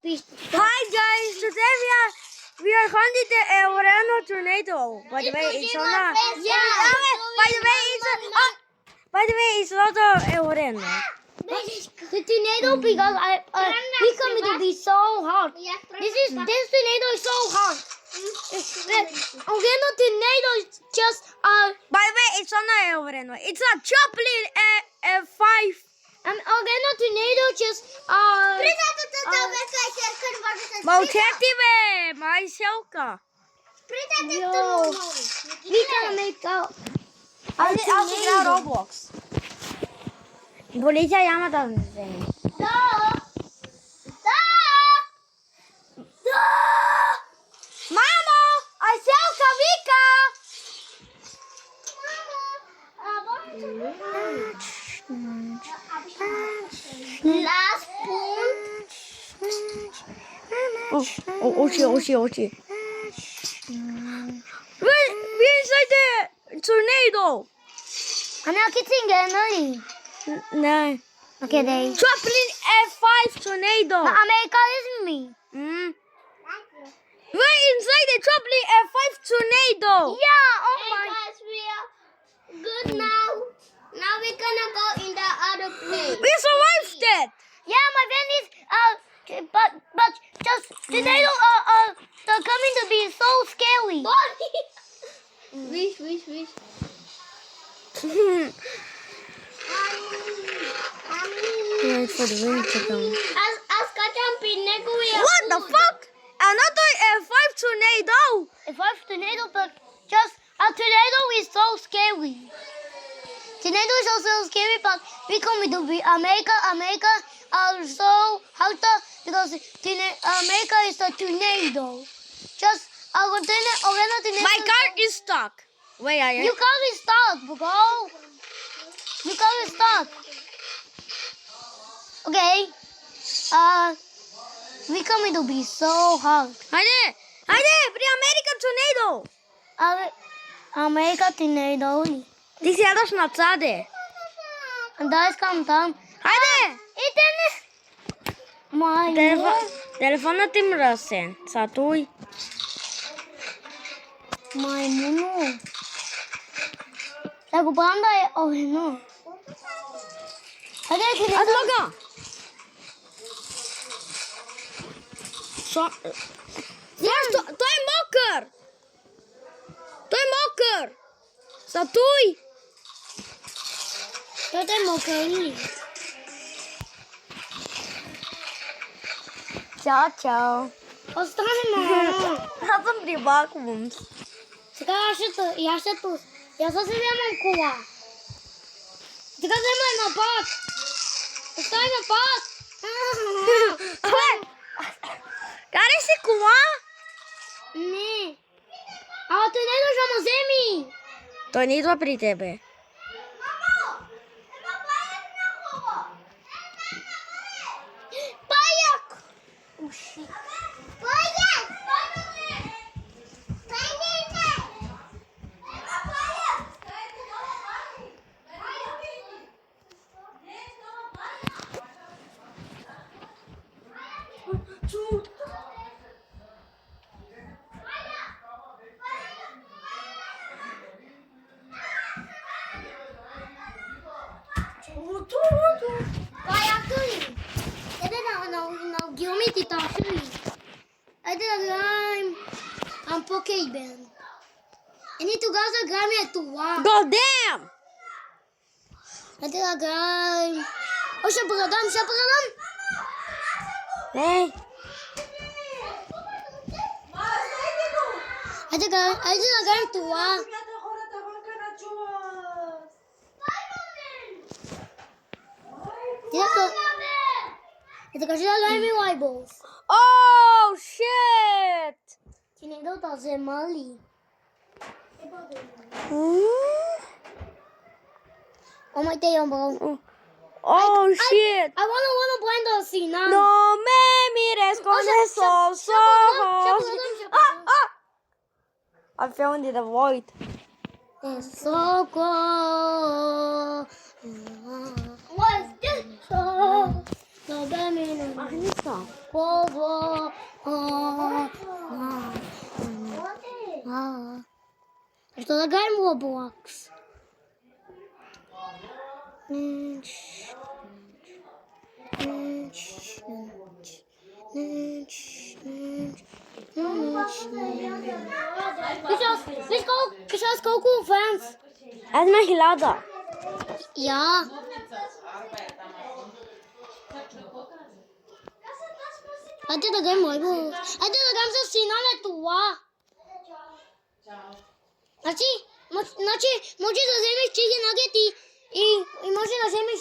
Hi guys, today we are hunting the El Verano tornado. By the way, it's on a by the way, it's not a El Verano. The tornado because we come to be so hot. This tornado is so hot. Orlando tornado is just By the way, it's not a El Verano. It's a Chaplin F5. Orlando tornado just Moltetive, mais Selka. Yo, we can make out. I'll figure out Roblox. Poliția ia-mă da. Mamo, I Selka Vika. Last Ochi. We're inside the tornado. I'm not kidding, Emily. No. Okay, they. Chaplin F5 tornado. America is me. We're inside the Chaplin F5 tornado. Yeah. Oh my. Guys, we are good now. Now we're gonna go in the other place. We survived it. Yeah, my friend is but just tornado they're coming to be so scary. Wish. Wait for the wind to come. What What the fuck? Another F5 tornado. If I have tornado, but just a tornado is so scary. Tornado is also scary, but we come to be America are so hot because America is a tornado. Just our tornado. My car is stuck. Wait, You can't be stuck, bro. You can't be stuck. Okay. We coming to be so hot. Haide, pri American tornado. America tornado. Ti si adaš na cade. Da искам там. Haide! Май. Telefonът ти мръсен. Сатуй. Маймуно. Да го правим да е овено. Хайде, Адлага. Той е мокър. Той е мокър. Сатуй. Той е мокър. Чао. Остане ма. Аз съм при вакуум. Сега я ще се вземам кола. Сега вземай напад. Остави напад. Карай си кола? Не. Ти не дойдеш да ме вземи. Той не идва при тебе. Паяк. I'm Pokéball. Ini tugas agama tua. God damn! Ada agama. Oh, siapa kadam? Hey. Ada agama tua. Ito kasi alam mo eyeballs. Oh shit! Tinignan daw si Mali. Oh my day, bro. Oh shit! I wanna blind the scene now. No me mires con esos ojos. I fell into the void. It's so cold. What's this? 너뱀이는 했어. 보고 Ito lagay mo box. Let's go cool fans. Erstmal Hilada. Ja. Ate lagay mo ibo. Ate lagay mo sa sinana tuwa. Znači, može da zemeš čige nageti i može da zemeš